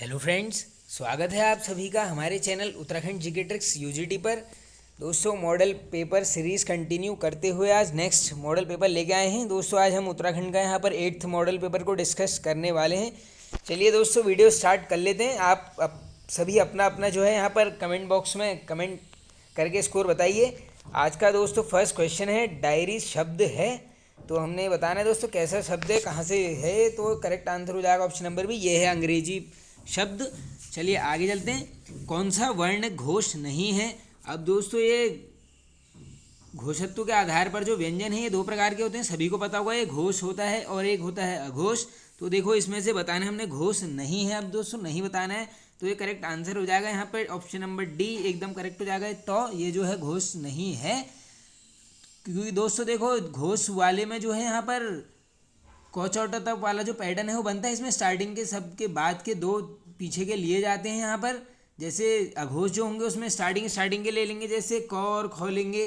Hello friends, स्वागत है आप सभी का हमारे channel Uttarakhand GK tricks UGT पर। दोस्तों, मॉडल पेपर सीरीज़ कंटिन्यू करते हुए आज नेक्स्ट मॉडल पेपर लेके आए हैं। दोस्तों, आज हम उत्तराखंड का यहाँ पर 8th मॉडल पेपर को डिस्कस करने वाले हैं। चलिए दोस्तों, वीडियो स्टार्ट कर लेते हैं। आप सभी अपना अपना जो है यहाँ पर कमेंट बॉक्स में कमेंट करके स्कोर बताइए। आज का दोस्तों फर्स्ट क्वेश्चन है, डायरी शब्द है। तो हमने बताना है दोस्तों कैसा शब्द है, कहाँ से है। तो करेक्ट आंसर हो जाएगा ऑप्शन नंबर बी, ये है अंग्रेजी शब्द। चलिए आगे चलते हैं। कौन सा वर्ण घोष नहीं है। अब दोस्तों, ये घोषत्व के आधार पर जो व्यंजन है ये दो प्रकार के होते हैं, सभी को पता होगा। एक घोष होता है और एक होता है अघोष। तो देखो, इसमें से बताना है हमने घोष नहीं है। अब दोस्तों नहीं बताना है, तो ये करेक्ट आंसर हो जाएगा यहाँ पर ऑप्शन नंबर डी एकदम करेक्ट हो जाएगा। तो ये जो है घोष नहीं है, क्योंकि दोस्तों देखो, घोष वाले में जो है यहाँ पर कोचौटा तक वाला जो पैटर्न है वो बनता है। इसमें स्टार्टिंग के शब्द के बाद के दो पीछे के लिए जाते हैं यहाँ पर। जैसे अघोष जो होंगे उसमें स्टार्टिंग के ले लेंगे, जैसे क और ख लेंगे।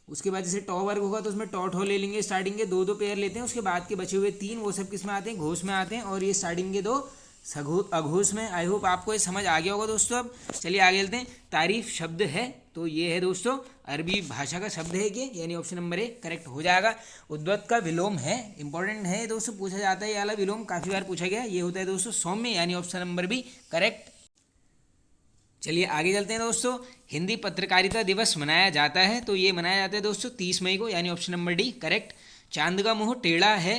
उसके बाद जैसे टॉ वर्ग होगा तो उसमें टॉ ठो ले लेंगे। स्टार्टिंग के दो दो पेयर लेते हैं, उसके बाद के बचे हुए तीन वो सब किस में आते हैं, घोष में आते हैं। और ये स्टार्टिंग के दो अघोष में। आई होप आपको ये समझ आ गया होगा दोस्तों। अब चलिए आगे चलते हैं। तारीफ शब्द है, तो ये है दोस्तों अरबी भाषा का शब्द है ये, यानी ऑप्शन नंबर ए करेक्ट हो जाएगा। उद्वत का विलोम है, इंपॉर्टेंट है दोस्तों, पूछा जाता है। ये वाला विलोम काफ़ी बार पूछा गया। ये होता है दोस्तों सौम्य, यानी ऑप्शन नंबर बी करेक्ट। चलिए आगे चलते हैं दोस्तों। हिंदी पत्रकारिता दिवस मनाया जाता है, तो ये मनाया जाता है दोस्तों 30 मई को, यानी ऑप्शन नंबर डी करेक्ट। चांद का मुंह टेढ़ा है,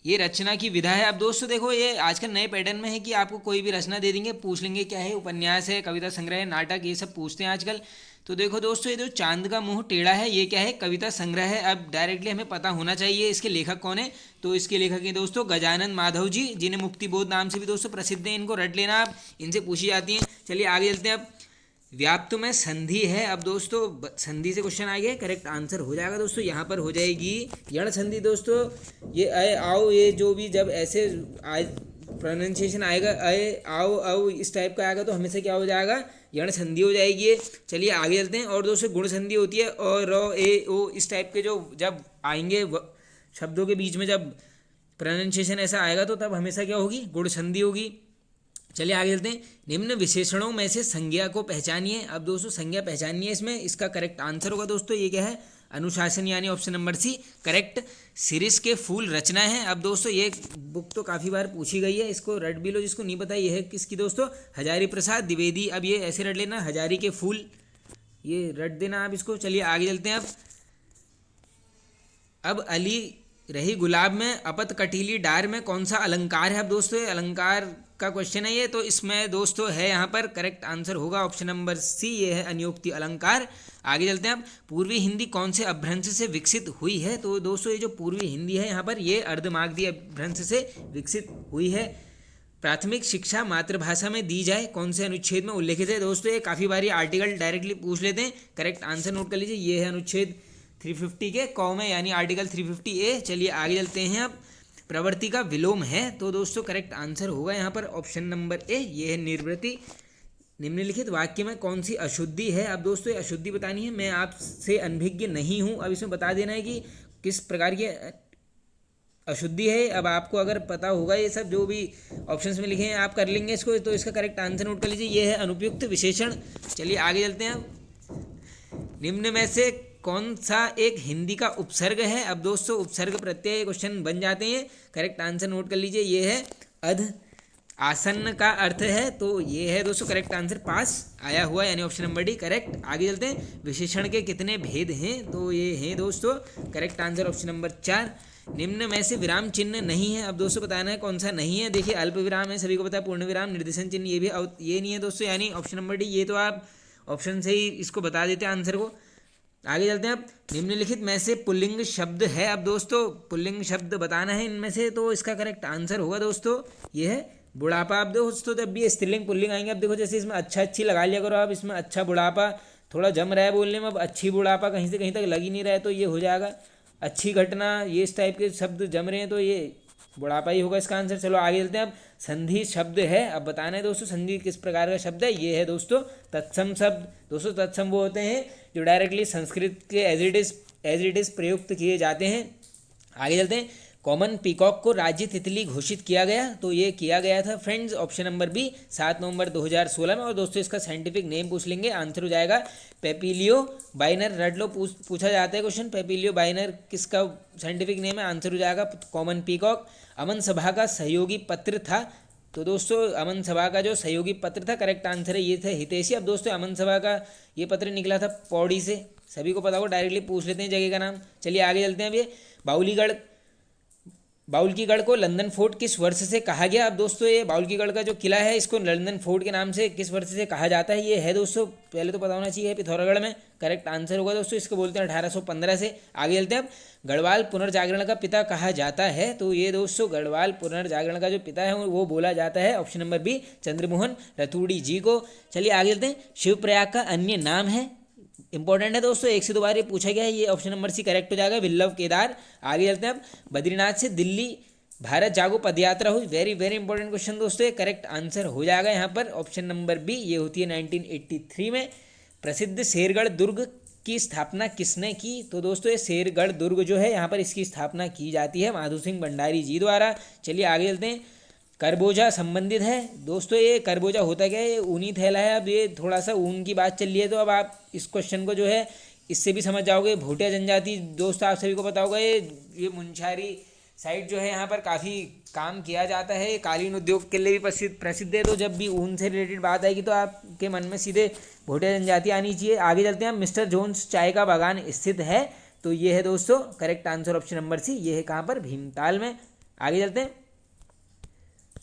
ये रचना की विधा है। अब दोस्तों देखो, ये आजकल नए पैटर्न में है कि आपको कोई भी रचना दे देंगे, पूछ लेंगे क्या है, उपन्यास है, कविता संग्रह है, नाटक, ये सब पूछते हैं आजकल। तो देखो दोस्तों, ये जो चांद का मुंह टेढ़ा है ये क्या है, कविता संग्रह है। अब डायरेक्टली हमें पता होना चाहिए इसके लेखक कौन है। तो इसके लेखक हैं दोस्तों गजानन माधव जी, जिन्हें मुक्तिबोध नाम से भी दोस्तों प्रसिद्ध हैं। इनको रट लेना आप, इनसे पूछी जाती हैं। चलिए आगे चलते हैं। अब व्याप्त में संधि है। अब दोस्तों संधि से क्वेश्चन आ गया, करेक्ट आंसर हो जाएगा दोस्तों यहाँ पर हो जाएगी यण संधि। दोस्तों ये अय आओ, ये जो भी जब ऐसे प्रोनाउंसिएशन आएगा, अय आओ आओ इस टाइप का आएगा, तो हमेशा क्या हो जाएगा, यण संधि हो जाएगी। चलिए आगे चलते हैं। और दोस्तों गुण संधि होती है, और र ए ओ इस टाइप के जो जब आएंगे शब्दों के बीच में, जब प्रोनाउंसिएशन ऐसा आएगा तो तब हमेशा क्या होगी, गुण संधि होगी। चलिए आगे चलते हैं। निम्न विशेषणों में से संज्ञा को पहचानिए। अब दोस्तों संज्ञा पहचानिए, इसमें इसका करेक्ट आंसर होगा दोस्तों ये क्या है, अनुशासन, यानी ऑप्शन नंबर सी करेक्ट। सिरिस के फूल रचना है। अब दोस्तों ये बुक तो काफ़ी बार पूछी गई है, इसको रट भी लो जिसको नहीं पता। ये है किसकी दोस्तों, हजारी प्रसाद द्विवेदी। अब ये ऐसे रट लेना, हजारी के फूल, ये रट देना आप इसको। चलिए आगे चलते हैं। अब अली रही गुलाब में अपत कटीली डार में कौन सा अलंकार है। अब दोस्तों ये अलंकार का क्वेश्चन है ये, तो इसमें दोस्तों है यहाँ पर करेक्ट आंसर होगा ऑप्शन नंबर सी, ये है अनियोक्ति अलंकार। आगे चलते हैं। अब पूर्वी हिंदी कौन से अपभ्रंश से विकसित हुई है। तो दोस्तों ये जो पूर्वी हिंदी है यहाँ पर, ये अर्धमागधी अपभ्रंश से विकसित हुई है। प्राथमिक शिक्षा मातृभाषा में दी जाए, कौन से अनुच्छेद में उल्लेखित है। दोस्तों ये काफ़ी बार आर्टिकल डायरेक्टली पूछ लेते हैं, करेक्ट आंसर नोट कर लीजिए, ये है अनुच्छेद 350 के क में, यानी आर्टिकल 350A। चलिए आगे चलते हैं। अब प्रवृत्ति का विलोम है, तो दोस्तों करेक्ट आंसर होगा यहाँ पर ऑप्शन नंबर ए, ये है निर्वृत्ति। निम्नलिखित वाक्य में कौन सी अशुद्धि है। अब दोस्तों ये अशुद्धि बतानी है, मैं आपसे अनभिज्ञ नहीं हूँ। अब इसमें बता देना है कि किस प्रकार की अशुद्धि है। अब आपको अगर पता होगा ये सब जो भी ऑप्शंस में लिखे हैं, आप कर लेंगे इसको, तो इसका करेक्ट आंसर नोट कर लीजिए, ये है अनुपयुक्त विशेषण। चलिए आगे चलते हैं। निम्न में से कौन सा एक हिंदी का उपसर्ग है। अब दोस्तों उपसर्ग प्रत्यय क्वेश्चन बन जाते हैं, करेक्ट आंसर नोट कर लीजिए, ये है अध। आसन का अर्थ है, तो ये है दोस्तों करेक्ट आंसर पास आया हुआ, यानी ऑप्शन नंबर डी करेक्ट। आगे चलते हैं। विशेषण के कितने भेद हैं, तो ये हैं दोस्तों करेक्ट आंसर ऑप्शन नंबर 4। निम्न में से विराम चिन्ह नहीं है। अब दोस्तों बताना है कौन सा नहीं है। देखिए अल्प विराम है, सभी को पता है, पूर्ण विराम, निर्देशन चिन्ह ये भी ये नहीं है दोस्तों, यानी ऑप्शन नंबर डी। ये तो आप ऑप्शन से ही इसको बता देते हैं आंसर को। आगे चलते हैं। अब निम्नलिखित में से पुल्लिंग शब्द है। अब दोस्तों पुल्लिंग शब्द बताना है इनमें से, तो इसका करेक्ट आंसर होगा दोस्तों ये है बुढ़ापा। अब दोस्तों जब भी स्त्रीलिंग पुल्लिंग आएंगे, अब देखो जैसे इसमें अच्छा अच्छी लगा लिया करो आप, इसमें अच्छा बुढ़ापा थोड़ा जम रहा है बोलने में, अब अच्छी बुढ़ापा कहीं से कहीं तक लग ही नहीं रहा है, तो ये हो जाएगा अच्छी घटना। ये इस टाइप के शब्द जम रहे हैं, तो ये बुढ़ापा ही होगा इसका आंसर। चलो आगे चलते हैं। अब संधि शब्द है, अब बताना है दोस्तों संधि किस प्रकार का शब्द है। ये है दोस्तों तत्सम शब्द। दोस्तों तत्सम वो होते हैं जो डायरेक्टली संस्कृत के एज इट इज प्रयुक्त किए जाते हैं। आगे चलते हैं। कॉमन पीकॉक को राज्य तितली घोषित किया गया? तो ये किया गया था फ्रेंड्स ऑप्शन नंबर बी 7 नवंबर 2016 में। और दोस्तों इसका साइंटिफिक नेम पूछ लेंगे, आंसर हो जाएगा पेपिलियो बाइनर। रट लो, पूछा जाता है क्वेश्चन, पेपिलियो बाइनर किसका साइंटिफिक नेम है? आंसर हो जाएगा कॉमन पीकॉक। अमन सभा का सहयोगी पत्र था? तो दोस्तों अमन सभा का जो सहयोगी पत्र था, करेक्ट आंसर है ये था हितैषी। अब दोस्तों अमन सभा का ये पत्र निकला था पौड़ी से, सभी को पता होगा, डायरेक्टली पूछ लेते हैं जगह का नाम। चलिए आगे चलते हैं। अब ये बाउल की गढ़ को लंदन फोर्ट किस वर्ष से कहा गया? अब दोस्तों ये बाउल की गढ़ का जो किला है इसको लंदन फोर्ट के नाम से किस वर्ष से कहा जाता है? ये है दोस्तों, पहले तो पता होना चाहिए, पिथौरागढ़ में। करेक्ट आंसर होगा दोस्तों, इसको बोलते हैं 1815 से। आगे चलते हैं। अब गढ़वाल पुनर्जागरण का पिता कहा जाता है? तो ये दोस्तों गढ़वाल पुनर्जागरण का जो पिता है वो बोला जाता है option number B Chandramohan Raturi ji को। चलिए आगे चलते हैं। शिवप्रयाग का अन्य नाम है? इंपॉर्टेंट है दोस्तों, 1 से 2 बार ये पूछा गया है, ये ऑप्शन नंबर सी करेक्ट हो जाएगा, विल्लभ केदार। आगे चलते हैं। अब बद्रीनाथ से दिल्ली भारत जागो पदयात्रा हुई? वेरी वेरी इंपॉर्टेंट क्वेश्चन दोस्तों, ये करेक्ट आंसर हो जाएगा यहाँ पर ऑप्शन नंबर बी, ये होती है 1983 में। प्रसिद्ध शेरगढ़ दुर्ग की स्थापना किसने की? तो दोस्तों ये शेरगढ़ दुर्ग जो है यहाँ पर इसकी स्थापना की जाती है माधो सिंह भंडारी जी द्वारा। चलिए आगे चलते हैं। करबोजा संबंधित है? दोस्तों ये करबोजा होता क्या है? ये ऊनी थैला है। अब ये थोड़ा सा ऊन की बात चल रही है, तो अब आप इस क्वेश्चन को जो है इससे भी समझ जाओगे। भोटिया जनजाति दोस्तों आप सभी को पता होगा, ये मुंशारी साइड जो है यहाँ पर काफ़ी काम किया जाता है, कालीन उद्योग के लिए भी प्रसिद्ध है। तो जब भी ऊन से रिलेटेड बात आएगी तो आपके मन में सीधे भोटिया जनजाति आनी चाहिए। आगे चलते हैं। मिस्टर जोन्स चाय का बागान स्थित है? तो ये है दोस्तों correct answer option number C, ये है कहाँ पर? भीमताल में। आगे चलते हैं।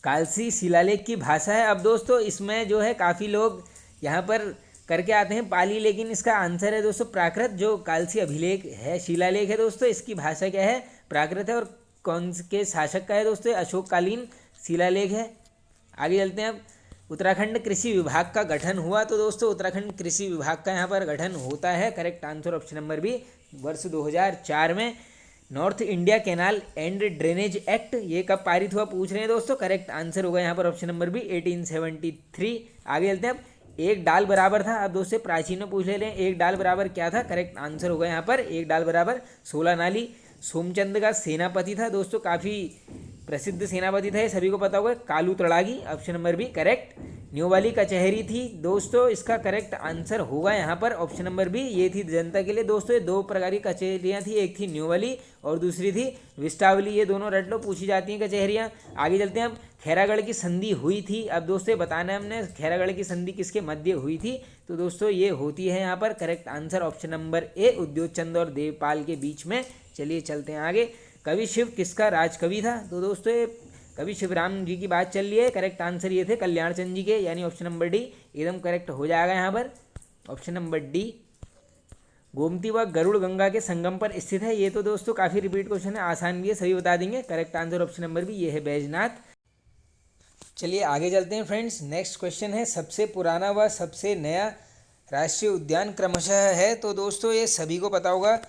कालसी शिलालेख की भाषा है? अब दोस्तों इसमें जो है काफ़ी लोग यहाँ पर करके आते हैं पाली, लेकिन इसका आंसर है दोस्तों प्राकृत। जो कालसी अभिलेख है, शिलालेख है दोस्तों, इसकी भाषा क्या है? प्राकृत है। और कौन के शासक का है दोस्तों? अशोककालीन शिलालेख है। आगे चलते हैं। अब उत्तराखंड कृषि विभाग का गठन हुआ? तो दोस्तों उत्तराखंड कृषि विभाग का यहाँ पर गठन होता है, correct answer option number B, वर्ष 2004 में। North India canal and drainage act ये कब पारित हुआ पूछ रहे हैं दोस्तों? करेक्ट आंसर होगा यहाँ पर ऑप्शन नंबर बी 1873। आगे चलते हैं। अब एक डाल बराबर था? अब दोस्तों प्राचीन में पूछ ले रहे हैं एक डाल बराबर क्या था? करेक्ट आंसर होगा यहाँ पर एक डाल बराबर 16 नाली। सोमचंद का सेनापति था दोस्तों, काफ़ी प्रसिद्ध सेनापति था, ये सभी को पता होगा, Kalu Tadagi, option number B correct. New वाली कचहरी थी दोस्तों, इसका करेक्ट आंसर होगा यहाँ पर ऑप्शन नंबर बी, ये थी जनता के लिए दोस्तों। ये 2 प्रकार की कचहरियाँ थी, एक थी न्यू वाली और दूसरी थी विस्टावली, ये दोनों रट लो, पूछी जाती हैं कचहरियाँ। आगे चलते हैं। अब खैरागढ़ की संधि हुई थी? अब दोस्तों बताना है हमने खैरागढ़ की संधि किसके मध्य हुई थी? तो दोस्तों ये होती है यहाँ पर correct answer option number A, Udyogchand और देवपाल के बीच में। चलिए चलते हैं आगे। कवि शिव किसका राजकवि था? तो दोस्तों ये कवि शिवराम जी की बात चल रही है, करेक्ट आंसर ये थे कल्याण चंद जी के, यानी ऑप्शन नंबर डी एकदम करेक्ट हो जाएगा यहाँ पर ऑप्शन नंबर डी। गोमती व गरुड़ गंगा के संगम पर स्थित है? ये तो दोस्तों काफ़ी रिपीट क्वेश्चन है, आसान भी है, सभी बता देंगे, correct answer option number B, ये है बैजनाथ। चलिए आगे चलते हैं फ्रेंड्स। नेक्स्ट क्वेश्चन है सबसे पुराना व सबसे नया राष्ट्रीय उद्यान क्रमशः है? तो दोस्तों ये सभी को पता होगा,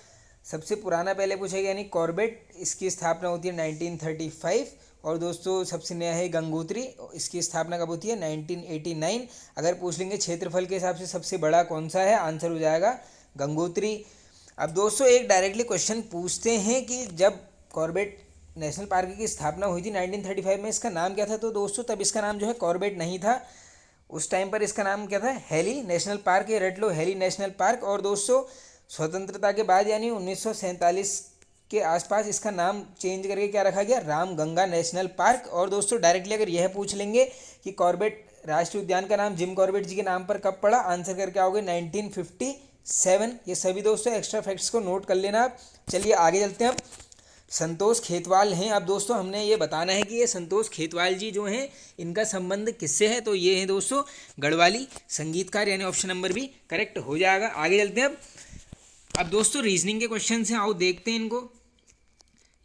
सबसे पुराना पहले पूछेगा यानी कॉर्बेट, इसकी स्थापना होती है 1935। और दोस्तों सबसे नया है गंगोत्री, इसकी स्थापना कब होती है? 1989। अगर पूछ लेंगे क्षेत्रफल के हिसाब से सबसे बड़ा कौन सा है, आंसर हो जाएगा गंगोत्री। अब दोस्तों एक डायरेक्टली क्वेश्चन पूछते हैं कि जब कॉर्बेट नेशनल पार्क की स्थापना हुई थी 1935 में, इसका नाम क्या था? तो दोस्तों तब इसका नाम जो है कॉर्बेट नहीं था, उस टाइम पर इसका नाम क्या था? हेली नेशनल पार्क, ये रट लो, हेली नेशनल पार्क। और दोस्तों स्वतंत्रता के बाद यानी 1947 के आसपास इसका नाम चेंज करके क्या रखा गया? Ramganga national park. और दोस्तों डायरेक्टली अगर यह पूछ लेंगे कि कॉर्बेट राष्ट्रीय उद्यान का नाम जिम कॉर्बेट जी के नाम पर कब पड़ा, आंसर करके आओगे 1957। ये सभी दोस्तों एक्स्ट्रा फैक्ट्स को नोट कर लेना आप। चलिए आगे चलते हैं। अब संतोष खेतवाल हैं, अब दोस्तों हमने ये बताना है कि ये संतोष खेतवाल जी जो हैं इनका संबंध किससे है? तो ये हैं दोस्तों गढ़वाली संगीतकार, यानी ऑप्शन नंबर बी करेक्ट हो जाएगा। आगे चलते हैं। अब दोस्तों रीजनिंग के क्वेश्चन हैं, आओ देखते हैं इनको।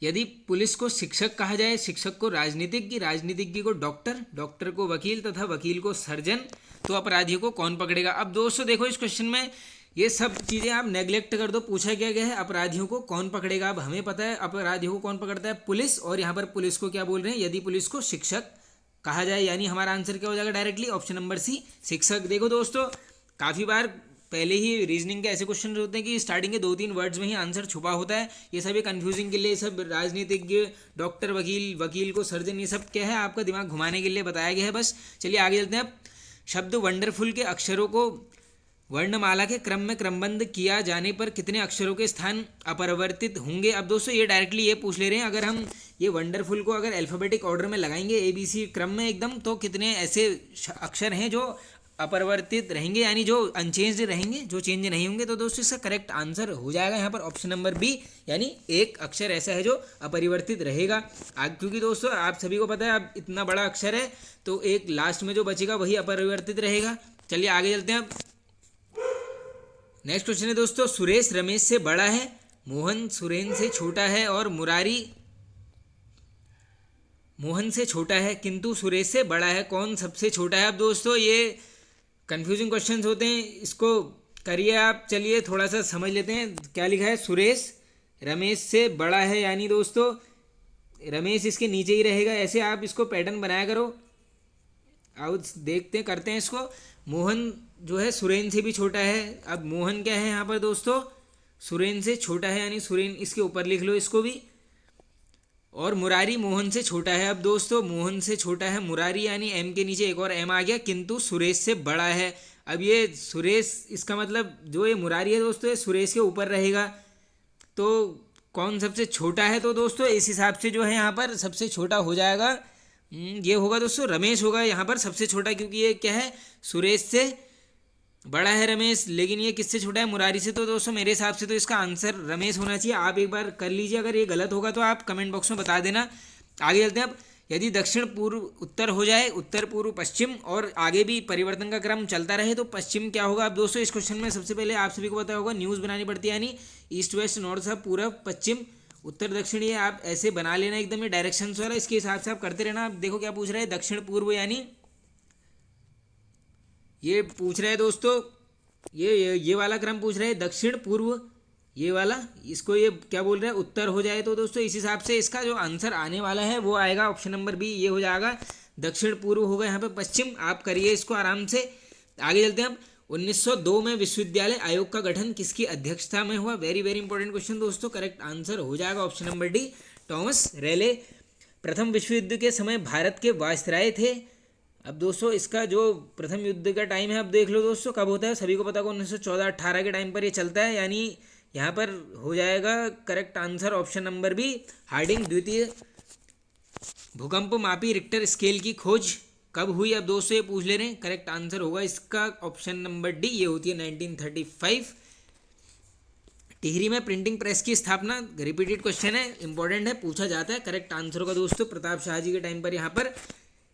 यदि पुलिस को शिक्षक कहा जाए, शिक्षक को राजनीतिज्ञ, राजनीतिज्ञ को डॉक्टर, डॉक्टर को वकील तथा वकील को सर्जन, तो अपराधियों को कौन पकड़ेगा? अब दोस्तों देखो इस क्वेश्चन में ये सब चीज़ें आप नेग्लेक्ट कर दो, पूछा क्या गया है अपराधियों को कौन पकड़ेगा। अब हमें पता है अपराधियों को कौन पकड़ता है? पुलिस। और यहाँ पर पुलिस को क्या बोल रहे हैं? यदि पुलिस को शिक्षक कहा जाए, यानी हमारा आंसर क्या हो जाएगा डायरेक्टली ऑप्शन नंबर सी शिक्षक। देखो दोस्तों काफ़ी बार पहले ही रीजनिंग के ऐसे क्वेश्चन होते हैं कि स्टार्टिंग के 2-3 वर्ड्स में ही आंसर छुपा होता है। ये सब कंफ्यूजिंग के लिए, सब राजनीतिज्ञ, डॉक्टर, वकील को सर्जन, ये सब क्या है आपका दिमाग घुमाने के लिए बताया गया है बस। चलिए आगे चलते हैं। अब शब्द वंडरफुल के अक्षरों को वर्णमाला के क्रम में क्रमबद्ध किया जाने पर कितने अक्षरों के स्थान अपरिवर्तित होंगे। अब दोस्तों ये डायरेक्टली ये पूछ ले रहे हैं, अगर हम ये वंडरफुल को अगर अल्फ़ाबेटिक ऑर्डर में लगाएंगे ABC क्रम में एकदम, तो कितने ऐसे अक्षर हैं जो अपरिवर्तित रहेंगे, यानी जो अनचेंज्ड रहेंगे, जो चेंज नहीं होंगे। तो दोस्तों इसका करेक्ट आंसर हो जाएगा यहाँ पर ऑप्शन नंबर बी, यानी एक अक्षर ऐसा है जो अपरिवर्तित रहेगा। क्योंकि दोस्तों आप सभी को पता है अब इतना बड़ा अक्षर है तो एक लास्ट में जो बचेगा वही अपरिवर्तित रहेगा। चलिए आगे चलते हैं। अब नेक्स्ट क्वेश्चन है दोस्तों, सुरेश रमेश से बड़ा है, मोहन सुरेन से छोटा है और मुरारी मोहन से छोटा है, किंतु सुरेश से बड़ा है, कौन सबसे छोटा है। अब दोस्तों ये कंफ्यूजिंग क्वेश्चंस होते हैं, इसको करिए आप। चलिए थोड़ा सा समझ लेते हैं क्या लिखा है। सुरेश रमेश से बड़ा है, यानी दोस्तों रमेश इसके नीचे ही रहेगा, ऐसे आप इसको पैटर्न बनाया करो। आओ देखते हैं, करते हैं इसको। मोहन जो है सुरेन से भी छोटा है। अब मोहन क्या है यहाँ पर दोस्तों, सुरेन से छोटा है, यानी सुरेन इसके ऊपर लिख लो इसको भी। और मुरारी मोहन से छोटा है। अब दोस्तों मोहन से छोटा है मुरारी, यानी एम के नीचे एक और एम आ गया, किंतु सुरेश से बड़ा है। अब ये सुरेश, इसका मतलब जो ये मुरारी है दोस्तों ये सुरेश के ऊपर रहेगा, तो कौन सबसे छोटा है। तो दोस्तों इस हिसाब से जो है यहाँ पर सबसे छोटा हो जाएगा, ये होगा दोस्तों रमेश होगा यहाँ पर सबसे छोटा, क्योंकि ये क्या है सुरेश से बड़ा है रमेश, लेकिन ये किससे छोटा है मुरारी से। तो दोस्तों मेरे हिसाब से तो इसका आंसर रमेश होना चाहिए। आप एक बार कर लीजिए, अगर ये गलत होगा तो आप कमेंट बॉक्स में बता देना। आगे चलते हैं। अब यदि दक्षिण पूर्व उत्तर हो जाए, उत्तर पूर्व पश्चिम, और आगे भी परिवर्तन का क्रम चलता रहे, तो पश्चिम क्या होगा। अब दोस्तों इस क्वेश्चन में सबसे पहले आप सभी को पता होगा न्यूज़ बनानी पड़ती है, यानी ईस्ट वेस्ट नॉर्थ साउथ पूर्व पश्चिम उत्तर दक्षिण, ये आप ऐसे बना लेना एकदम, ये डायरेक्शन वाला, इसके हिसाब से आप करते रहना। आप देखो क्या पूछ रहा है, दक्षिण पूर्व, यानी ये पूछ रहा है दोस्तों, ये वाला क्रम पूछ रहा है, दक्षिण पूर्व ये वाला, इसको ये क्या बोल रहा है उत्तर हो जाए। तो दोस्तों इस हिसाब से इसका जो आंसर आने वाला है वो आएगा ऑप्शन नंबर बी, ये हो जाएगा दक्षिण पूर्व होगा यहाँ पे पश्चिम। आप करिए इसको आराम से। आगे चलते हैं। अब 1902 में विश्वविद्यालय आयोग का गठन किसकी अध्यक्षता में हुआ। वेरी वेरी इंपॉर्टेंट क्वेश्चन दोस्तों, करेक्ट आंसर हो जाएगा ऑप्शन नंबर डी, टॉमस रेले। प्रथम विश्व युद्ध के समय भारत के वायसराय थे। अब दोस्तों इसका जो प्रथम युद्ध का टाइम है, अब देख लो दोस्तों कब होता है, सभी को पता होगा 1914-18 के टाइम पर ये चलता है, यानी यहाँ पर हो जाएगा correct answer option number B, Harding. द्वितीय भूकंप मापी रिक्टर स्केल की खोज कब हुई। अब दोस्तों ये पूछ ले रहे हैं, करेक्ट आंसर होगा इसका ऑप्शन नंबर डी, ये होती है 1935। टिहरी में प्रिंटिंग प्रेस की स्थापना, रिपीटेड क्वेश्चन है, इंपॉर्टेंट है, पूछा जाता है। करेक्ट आंसर होगा दोस्तों प्रताप शाह जी के टाइम पर यहाँ पर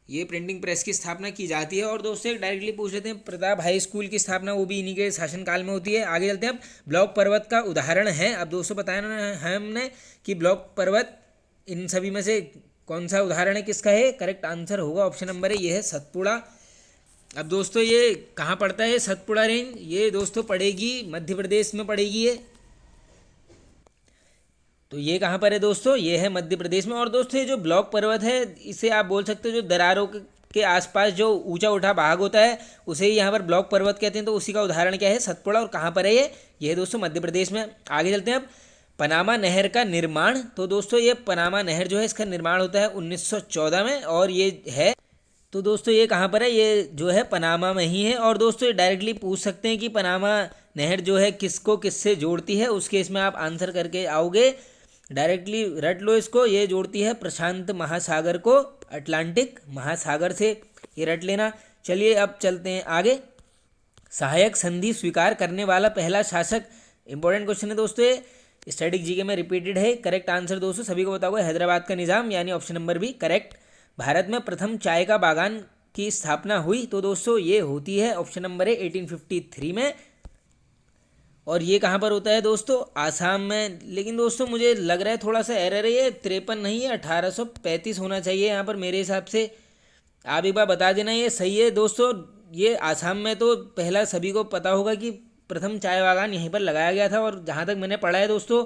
ये प्रिंटिंग प्रेस की स्थापना की जाती है। और दोस्तों एक डायरेक्टली पूछ लेते हैं, प्रताप हाई स्कूल की स्थापना वो भी इन्हीं के शासनकाल में होती है। आगे चलते हैं। अब ब्लॉक पर्वत का उदाहरण है। अब दोस्तों बताना है हमने कि ब्लॉक पर्वत इन सभी में से कौन सा उदाहरण है, किसका है। करेक्ट आंसर होगा ऑप्शन नंबर है, ये है सतपुड़ा। अब दोस्तों ये कहाँ पड़ता है सतपुड़ा रेंज, ये दोस्तों पड़ेगी मध्य प्रदेश में पड़ेगी ये, तो ये कहाँ पर है दोस्तों, ये है मध्य प्रदेश में। और दोस्तों ये जो ब्लॉक पर्वत है, इसे आप बोल सकते हो जो दरारों के आसपास जो ऊंचा उठा भाग होता है उसे ही यहाँ पर ब्लॉक पर्वत कहते हैं। तो उसी का उदाहरण क्या है सतपुड़ा, और कहाँ पर है ये है दोस्तों मध्य प्रदेश में। आगे चलते हैं। अब पनामा नहर का निर्माण, तो दोस्तों ये पनामा नहर जो है इसका निर्माण होता है 1914 में, और ये है, तो दोस्तों ये कहाँ पर है, ये जो है पनामा में ही है। और दोस्तों ये डायरेक्टली पूछ सकते हैं कि पनामा नहर जो है किसको किससे जोड़ती है, उस केस में आप आंसर करके आओगे, डायरेक्टली रट लो इसको। ये जोड़ती है प्रशांत महासागर को अटलांटिक महासागर से, ये रट लेना। चलिए अब चलते हैं आगे। सहायक संधि स्वीकार करने वाला पहला शासक, इंपॉर्टेंट क्वेश्चन है दोस्तों, ये स्टैटिक जीके में रिपीटेड है। करेक्ट आंसर दोस्तों सभी को बताओगे हैदराबाद का निज़ाम, यानी option number B correct. Bharat में प्रथम चाय का बागान की स्थापना हुई, तो दोस्तों ये होती है ऑप्शन नंबर है 1853 में, और ये कहाँ पर होता है दोस्तों आसाम में। लेकिन दोस्तों मुझे लग रहा है थोड़ा सा एरर है, ये 53 नहीं है 1835 होना चाहिए यहाँ पर मेरे हिसाब से। आप एक बार बता देना ये सही है दोस्तों। ये आसाम में तो पहला सभी को पता होगा कि प्रथम चाय बागान यहीं पर लगाया गया था, और जहाँ तक मैंने पढ़ा है दोस्तों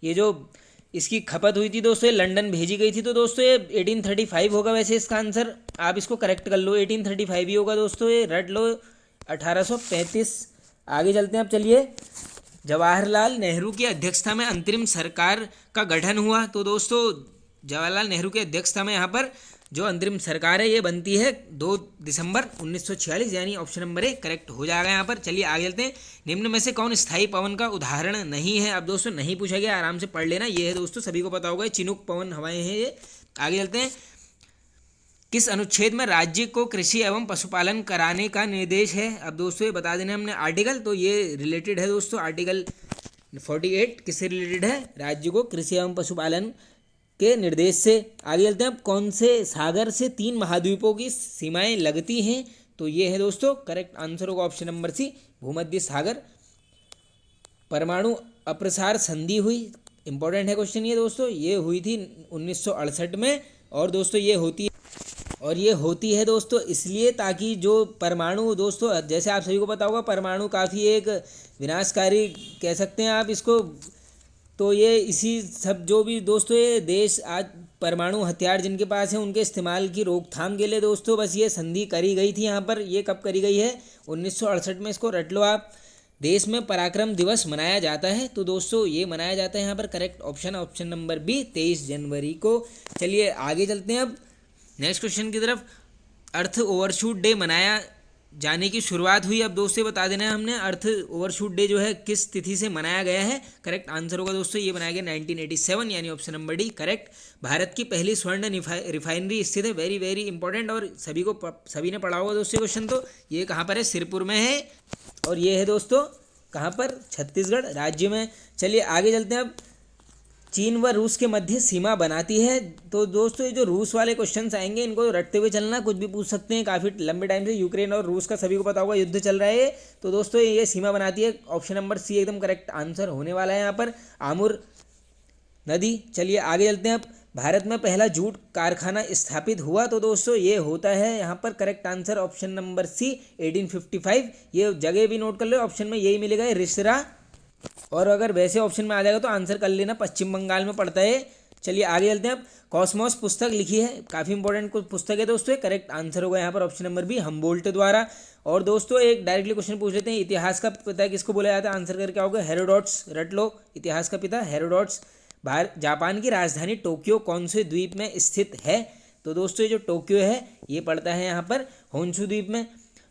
ये जो इसकी खपत हुई थी दोस्तों ये लंदन भेजी गई थी। तो दोस्तों ये 1835 होगा वैसे इसका आंसर, आप इसको करेक्ट कर लो, 1835 ही होगा दोस्तों, ये रट लो 1835 आगे चलते हैं अब। चलिए, जवाहरलाल नेहरू की अध्यक्षता में अंतरिम सरकार का गठन हुआ। तो दोस्तों जवाहरलाल नेहरू की अध्यक्षता में यहाँ पर जो अंतरिम सरकार है ये बनती है 2 दिसंबर 1946, यानी ऑप्शन नंबर ए करेक्ट हो जाएगा यहाँ पर। चलिए आगे चलते हैं। निम्न में से कौन स्थायी पवन का उदाहरण नहीं है? अब दोस्तों नहीं पूछा गया, आराम से पढ़ लेना। ये है दोस्तों, सभी को पता होगा, चिनूक पवन हवाएं हैं ये। आगे चलते हैं। किस अनुच्छेद में राज्य को कृषि एवं पशुपालन कराने का निर्देश है? अब दोस्तों ये बता देना हमने आर्टिकल, तो ये रिलेटेड है दोस्तों, आर्टिकल 48 किससे रिलेटेड है? राज्य को कृषि एवं पशुपालन के निर्देश से। आगे चलते हैं। कौन से सागर से 3 महाद्वीपों की सीमाएं लगती हैं? तो ये है दोस्तों, करेक्ट आंसर होगा ऑप्शन नंबर सी, भूमध्य सागर। परमाणु अप्रसार संधि हुई, इंपॉर्टेंट है क्वेश्चन ये दोस्तों, ये हुई थी 1968 में। और दोस्तों ये होती है दोस्तों इसलिए ताकि जो परमाणु, दोस्तों जैसे आप सभी को पता होगा, परमाणु काफ़ी एक विनाशकारी कह सकते हैं आप इसको। तो ये इसी सब जो भी दोस्तों ये देश आज परमाणु हथियार जिनके पास है उनके इस्तेमाल की रोकथाम के लिए दोस्तों बस ये संधि करी गई थी यहाँ पर। ये कब करी गई है? 1968 में। इसको रट लो आप। देश में पराक्रम दिवस मनाया जाता है, तो दोस्तों ये मनाया जाता है यहाँ पर, करेक्ट ऑप्शन नंबर बी, 23 जनवरी को। चलिए आगे चलते हैं अब नेक्स्ट क्वेश्चन की तरफ। अर्थ ओवरशूट डे मनाया जाने की शुरुआत हुई। अब दोस्तों बता देना है हमने, अर्थ ओवरशूट डे जो है किस तिथि से मनाया गया है? करेक्ट आंसर होगा दोस्तों, ये बनाया गया 1987, यानी option number D correct. Bharat की पहली स्वर्ण रिफाइनरी स्थित है, वेरी वेरी इंपॉर्टेंट, और सभी ने पढ़ा होगा दोस्तों क्वेश्चन। तो ये कहाँ पर है? सिरपुर में है। और ये है दोस्तों कहाँ पर? छत्तीसगढ़ राज्य में। चलिए आगे चलते हैं अब। चीन व रूस के मध्य सीमा बनाती है। तो दोस्तों ये जो रूस वाले क्वेश्चंस आएंगे इनको रटते हुए चलना, कुछ भी पूछ सकते हैं। काफ़ी लंबे टाइम से यूक्रेन और रूस का सभी को पता होगा युद्ध चल रहा है। तो दोस्तों ये सीमा बनाती है, ऑप्शन नंबर सी एकदम करेक्ट आंसर होने वाला है यहाँ पर, आमुर नदी। चलिए आगे चलते हैं अब। भारत में पहला जूट कारखाना स्थापित हुआ। तो दोस्तों ये होता है यहाँ पर, correct answer option number C 1855। ये जगह भी नोट कर लो, ऑप्शन में यही मिलेगा, रिसरा। और अगर वैसे ऑप्शन में आ जाएगा तो आंसर कर लेना, पश्चिम बंगाल में पड़ता है। चलिए आगे चलते हैं अब। कॉस्मोस पुस्तक लिखी है, काफ़ी इंपॉर्टेंट पुस्तक है दोस्तों, करेक्ट आंसर होगा यहाँ पर ऑप्शन नंबर बी, हमबोल्ट द्वारा। और दोस्तों एक डायरेक्टली क्वेश्चन पूछ लेते हैं, इतिहास का पिता किसको बोला जाता है? आंसर करके क्या होगा? हेरोडोट्स, रट लो, इतिहास का पिता हेरोडोट्स। जापान की राजधानी टोक्यो कौन से द्वीप में स्थित है? तो दोस्तों ये जो टोक्यो है ये पड़ता है यहाँ पर होन्शु द्वीप में।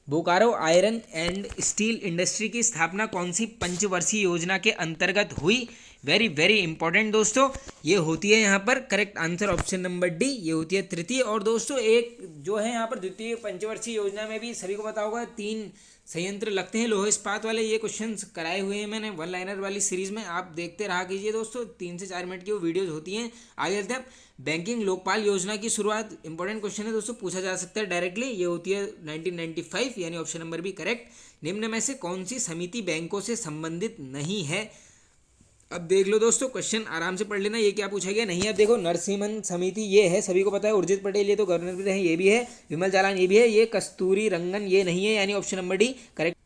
Bokaro iron and steel industry की स्थापना कौन सी पंचवर्षीय योजना के अंतर्गत हुई? वेरी वेरी इंपॉर्टेंट दोस्तों, ये होती है यहाँ पर, correct answer option number D, ये होती है तृतीय। और दोस्तों एक जो है यहाँ पर द्वितीय पंचवर्षीय योजना में भी सभी को पता होगा 3 संयंत्र लगते हैं लोह इस्पात वाले। ये क्वेश्चंस कराए हुए हैं मैंने वन लाइनर वाली सीरीज में, आप देखते रहा कीजिए दोस्तों, 3 से 4 मिनट की वो वीडियोज होती हैं। आगे चलते हैं। बैंकिंग लोकपाल योजना की शुरुआत, इंपॉर्टेंट क्वेश्चन है दोस्तों, पूछा जा सकता है डायरेक्टली, ये होती है 1995, यानी ऑप्शन नंबर बी करेक्ट। निम्न में से कौन सी समिति बैंकों से संबंधित नहीं है? अब देख लो दोस्तों, क्वेश्चन आराम से पढ़ लेना, ये क्या पूछा गया नहीं है। अब देखो, नरसिम्हन समिति ये है, सभी को पता है, उर्जित पटेल ये तो गवर्नर भी रहे, ये भी है, विमल जालान ये भी है, ये कस्तूरी रंगन ये नहीं है, यानी ऑप्शन नंबर डी करेक्ट।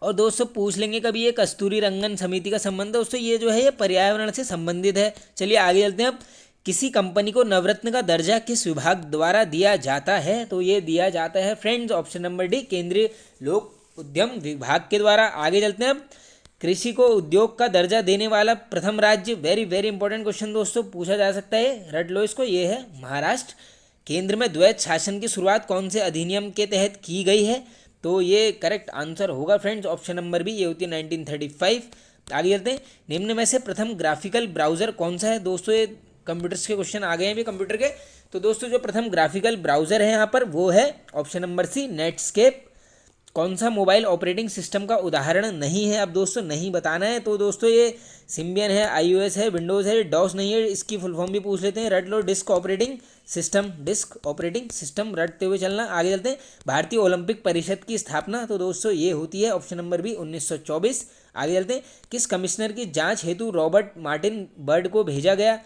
और दोस्तों पूछ लेंगे कभी ये कस्तूरी रंगन समिति का संबंध, दोस्तों ये जो है ये पर्यावरण से संबंधित है। चलिए आगे चलते हैं अब। किसी कंपनी को नवरत्न का दर्जा किस विभाग द्वारा दिया जाता है? तो ये दिया जाता है फ्रेंड्स, ऑप्शन नंबर डी, केंद्रीय लोक उद्यम विभाग के द्वारा। आगे चलते हैं अब। कृषि को उद्योग का दर्जा देने वाला प्रथम राज्य, वेरी वेरी इंपॉर्टेंट क्वेश्चन दोस्तों, पूछा जा सकता है, रट लो इसको, ये है महाराष्ट्र। केंद्र में द्वैत शासन की शुरुआत कौन से अधिनियम के तहत की गई है? तो ये करेक्ट आंसर होगा फ्रेंड्स, ऑप्शन नंबर बी, ये होती है 1935। आगे चलते हैं। निम्न में से प्रथम ग्राफिकल ब्राउजर कौन सा है? दोस्तों ये कंप्यूटर्स के क्वेश्चन आ गए हैं अभी कंप्यूटर के। तो दोस्तों जो प्रथम ग्राफिकल ब्राउजर है यहाँ पर वो है ऑप्शन नंबर सी, नेटस्केप। कौन सा मोबाइल ऑपरेटिंग सिस्टम का उदाहरण नहीं है? अब दोस्तों नहीं बताना है, तो दोस्तों ये सिम्बियन है, iOS है, विंडोज़ है, डॉस नहीं है, इसकी फुल फॉर्म भी पूछ लेते हैं, रट लो, डिस्क ऑपरेटिंग सिस्टम रटते हुए चलना। आगे चलते हैं। भारतीय ओलंपिक परिषद की स्थापना, तो दोस्तों ये होती है ऑप्शन नंबर बी, 1924। आगे चलते हैं। किस कमिश्नर की जाँच हेतु रॉबर्ट मार्टिन बर्ड को भेजा गया?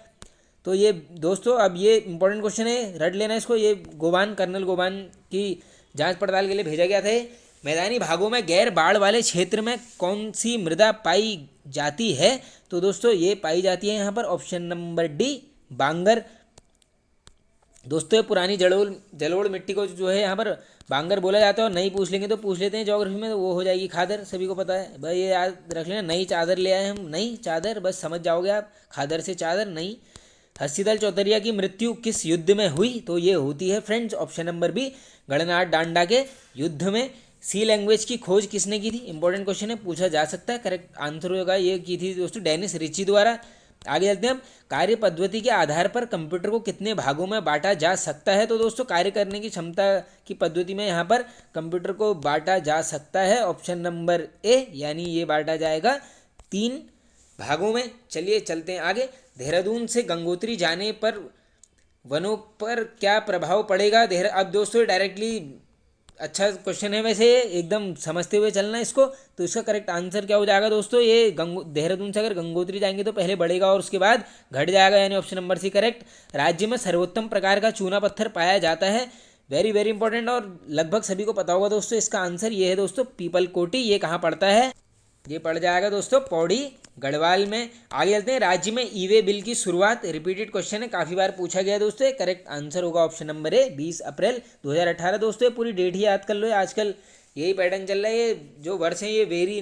तो ये दोस्तों अब ये इंपॉर्टेंट क्वेश्चन है, रट लेना इसको, ये कर्नल गोबान की जांच पड़ताल के लिए भेजा गया था। मैदानी भागों में गैर बाढ़ वाले क्षेत्र में कौन सी मृदा पाई जाती है? तो दोस्तों ये पाई जाती है यहाँ पर ऑप्शन नंबर डी, बांगर। दोस्तों ये पुरानी जलोढ़ मिट्टी को जो है यहाँ पर बांगर बोला जाता है, और नई पूछ लेंगे तो पूछ लेते हैं ज्योग्राफी में, तो वो हो जाएगी खादर, सभी को पता है भाई, ये याद रख लेना। नई चादर ले आए हम, नई चादर, बस समझ जाओगे आप, खादर से चादर नई। हस्तीदल चौतरिया की मृत्यु किस युद्ध में हुई? तो ये होती है friends option number B, Gananath डांडा के युद्ध में। सी लैंग्वेज की खोज किसने की थी? इंपॉर्टेंट क्वेश्चन है, पूछा जा सकता है। करेक्ट आंसर होगा ये की थी दोस्तों डेनिस रिची द्वारा। आगे चलते हैं हम, कार्य पद्धति के आधार पर कंप्यूटर को कितने भागों में बांटा जा सकता है? तो दोस्तों कार्य करने की क्षमता की पद्धति में यहाँ पर कंप्यूटर को बांटा जा सकता है, ऑप्शन नंबर ए, यानी ये बांटा जाएगा 3 भागों में। चलिए चलते हैं आगे। देहरादून से गंगोत्री जाने पर वनों पर क्या प्रभाव पड़ेगा? अब दोस्तों डायरेक्टली अच्छा क्वेश्चन है वैसे, एकदम समझते हुए चलना इसको। तो इसका करेक्ट आंसर क्या हो जाएगा दोस्तों? ये देहरादून से अगर गंगोत्री जाएंगे तो पहले बढ़ेगा और उसके बाद घट जाएगा, यानी ऑप्शन नंबर सी करेक्ट। राज्य में सर्वोत्तम प्रकार का चूना पत्थर पाया जाता है, वेरी वेरी इंपॉर्टेंट, और लगभग सभी को पता होगा दोस्तों। इसका आंसर ये है दोस्तों पीपल कोटी। ये कहाँ पड़ता है? ये पड़ जाएगा दोस्तों पौड़ी गढ़वाल में। आगे चलते हैं, राज्य में ई वे बिल की शुरुआत, रिपीटेड क्वेश्चन है, काफ़ी बार पूछा गया दोस्तों। करेक्ट आंसर होगा ऑप्शन नंबर ए, 20 अप्रैल 2018। दोस्तों पूरी डेट ही याद कर लो, आजकल यही पैटर्न चल रहा है, ये जो वर्ष हैं ये वेरी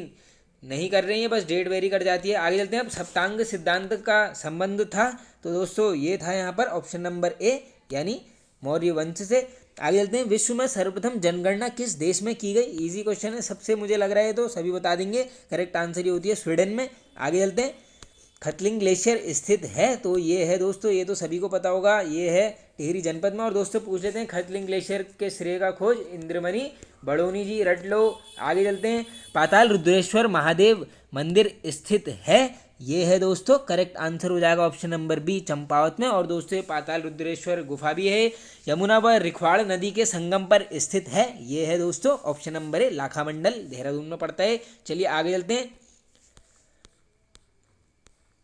नहीं कर रही है, बस डेट वेरी कर जाती है। आगे चलते हैं, अब सप्तांग सिद्धांत का संबंध था, तो दोस्तों ये था यहाँ पर ऑप्शन नंबर ए, यानी मौर्य वंश से। आगे चलते हैं, विश्व में सर्वप्रथम जनगणना किस देश में की गई? इजी क्वेश्चन है सबसे, मुझे लग रहा है तो सभी बता देंगे। करेक्ट आंसर ये होती है स्वीडन में। आगे चलते हैं, खतलिंग ग्लेशियर स्थित है, तो ये है दोस्तों, ये तो सभी को पता होगा, ये है टिहरी जनपद में। और दोस्तों पूछ लेते हैं, खतलिंग ग्लेशियर के श्रेय का खोज इंद्रमणि बड़ोनी जी, रट लो। आगे चलते हैं, पाताल रुद्रेश्वर महादेव मंदिर स्थित है, ये है दोस्तों करेक्ट आंसर हो जाएगा ऑप्शन नंबर बी, चंपावत में। और दोस्तों पाताल रुद्रेश्वर गुफा भी है, यमुना व रिखवाड़ नदी के संगम पर स्थित है, ये है दोस्तों ऑप्शन नंबर ए, लाखामंडल देहरादून में पड़ता है। चलिए आगे चलते हैं,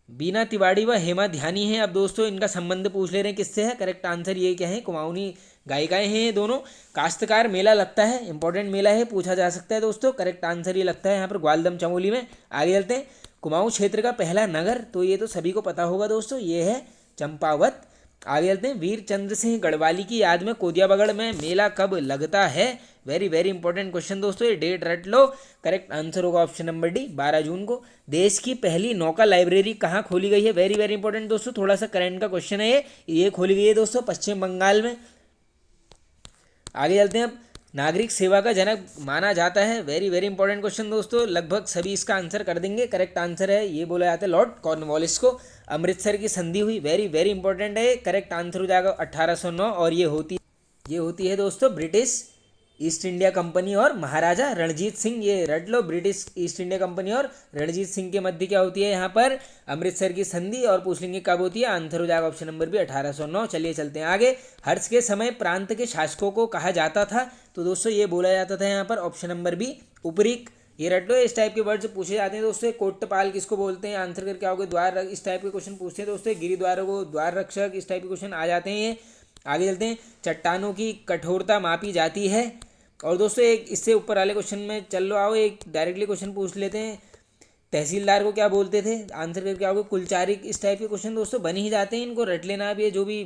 बीना तिवारी व हेमा ध्यानी है। अब दोस्तों इनका संबंध पूछ ले रहे हैं किससे है? करेक्ट आंसर ये क्या है? कुमाऊनी गायिकाएं हैं ये दोनों। काश्तकार मेला लगता है, इंपॉर्टेंट मेला है, पूछा जा सकता है दोस्तों। करेक्ट आंसर ये लगता है यहाँ पर ग्वालदम चमोली में। आगे चलते हैं, कुमाऊं क्षेत्र का पहला नगर, तो ये तो सभी को पता होगा दोस्तों, ये है चंपावत। आगे चलते हैं, वीर चंद्र सिंह गढ़वाली की याद में कोदियाबगढ़ में मेला कब लगता है? वेरी वेरी इंपॉर्टेंट क्वेश्चन दोस्तों, ये डेट रट लो। करेक्ट आंसर होगा ऑप्शन नंबर डी, 12 जून को। देश की पहली नौका लाइब्रेरी कहाँ खोली गई है? वेरी वेरी इंपॉर्टेंट दोस्तों, थोड़ा सा करंट का क्वेश्चन है ये खोली गई है दोस्तों पश्चिम बंगाल में। आगे चलते हैं, अब नागरिक सेवा का जनक माना जाता है, वेरी वेरी इंपॉर्टेंट क्वेश्चन दोस्तों, लगभग सभी इसका आंसर कर देंगे। करेक्ट आंसर है ये बोला जाता है लॉर्ड कॉर्नवालिस को। अमृतसर की संधि हुई, वेरी वेरी इंपॉर्टेंट है, करेक्ट आंसर हो जाएगा 1809, और ये होती है दोस्तों ब्रिटिश ईस्ट इंडिया कंपनी और महाराजा रणजीत सिंह, ये रट लो, ब्रिटिश ईस्ट इंडिया कंपनी और रणजीत सिंह के मध्य क्या होती है यहाँ पर? अमृतसर की संधि। और पूछ लेंगे कब होती है, आंसर हो जाएगा ऑप्शन नंबर भी 1809। चलिए चलते हैं आगे, हर्ष के समय प्रांत के शासकों को कहा जाता था, तो दोस्तों ये बोला जाता था यहाँ पर ऑप्शन नंबर बी, उपरीक। ये रट लो, इस टाइप के वर्ड्स पूछे जाते हैं दोस्तों। कोट्टपाल किसको बोलते हैं? आंसर करके आओगे, द्वार, इस टाइप के क्वेश्चन पूछते हैं दोस्तों। गिरिद्वारों को द्वार रक्षक, इस टाइप के क्वेश्चन आ जाते हैं ये। आगे चलते हैं, चट्टानों की कठोरता मापी जाती है। और दोस्तों एक इससे ऊपर वाले क्वेश्चन में चल लो, आओ एक डायरेक्टली क्वेश्चन पूछ लेते हैं, तहसीलदार को क्या बोलते थे? आंसर करके आओगे, कुलचारिक। इस टाइप के क्वेश्चन दोस्तों बन ही जाते हैं, इनको रट लेना भी है जो भी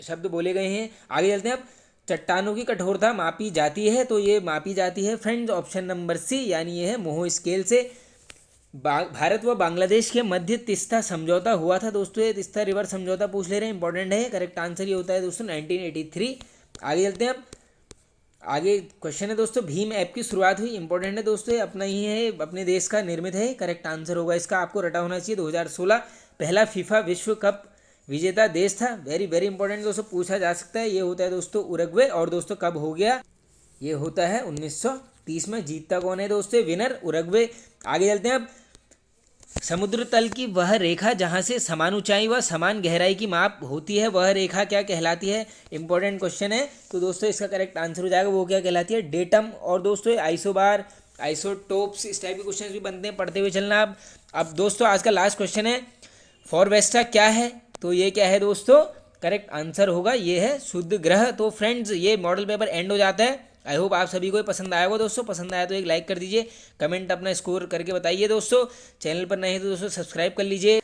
शब्द बोले गए हैं। आगे चलते हैं, अब चट्टानों की कठोरता मापी जाती है, तो ये मापी जाती है फ्रेंड्स ऑप्शन नंबर सी, यानी ये है मोह स्केल से। भारत व बांग्लादेश के मध्य तिस्ता समझौता हुआ था दोस्तों, ये तिस्ता रिवर समझौता पूछ ले रहे हैं, इंपॉर्टेंट है। करेक्ट आंसर ये होता है दोस्तों 1983। आगे चलते हैं, अब आगे क्वेश्चन है दोस्तों, भीम ऐप की शुरुआत हुई, इंपॉर्टेंट है दोस्तों, ये अपना ही है, अपने देश का निर्मित है। करेक्ट आंसर होगा इसका, आपको रटा होना चाहिए 2016। पहला फीफा विश्व कप विजेता देश था, वेरी वेरी इंपॉर्टेंट दोस्तों, पूछा जा सकता है। ये होता है दोस्तों उरुग्वे। और दोस्तों कब हो गया? ये होता है 1930 में। जीतता कौन है दोस्तों? Winner Uruguay. आगे चलते हैं, अब समुद्र तल की वह रेखा जहाँ से समान ऊंचाई व समान गहराई की माप होती है, वह रेखा क्या कहलाती है? इंपॉर्टेंट क्वेश्चन है, तो दोस्तों इसका करेक्ट आंसर हो जाएगा, वो क्या कहलाती है? डेटम। और दोस्तों आइसोबार, आइसोटोप्स, इस टाइप के क्वेश्चन भी बनते हैं, पढ़ते हुए चलना। अब दोस्तों आज का लास्ट क्वेश्चन है, फॉरवेस्टा क्या है? तो ये क्या है दोस्तों? करेक्ट आंसर होगा ये है शुद्ध ग्रह। तो फ्रेंड्स ये मॉडल पेपर एंड हो जाता है। आई होप आप सभी को ये पसंद आया होगा दोस्तों, पसंद आया तो एक लाइक कर दीजिए, कमेंट अपना स्कोर करके बताइए दोस्तों। चैनल पर नए हैं तो दोस्तों सब्सक्राइब कर लीजिए।